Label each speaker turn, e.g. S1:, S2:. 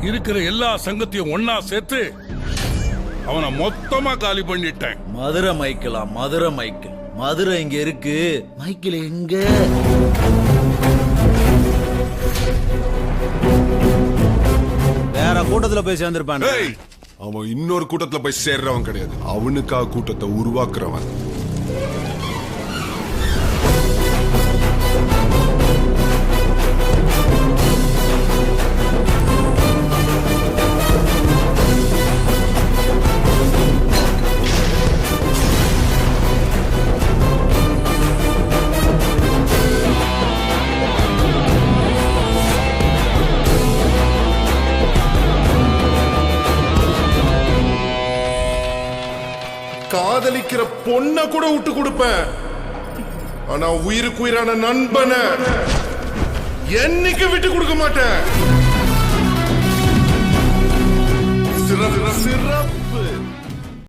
S1: இருக்கிற எல்லா சங்கத்தையும் ஒன்னா சேர்த்து அவனை மொத்தமா காலி பண்ணிட்டேன்.
S2: மதுரை மைக்கிளா? மதுரை மைக்கிள்? மதுரை இங்க இருக்கு, மைக்கிள் எங்க? வேற கூட்டத்துல போய் சேர்ந்திருப்பான்.
S3: அவன் இன்னொரு கூட்டத்துல போய் சேர்றவன் கிடையாது, அவனுக்காக கூட்டத்தை உருவாக்குறவன். காதலிக்கிற பொண்ண கூட விட்டு கொடுப்பேன், ஆனா உயிருக்கு உயிரான நண்பனை என்னைக்கு விட்டு கொடுக்க மாட்டேன். சிறப்பு.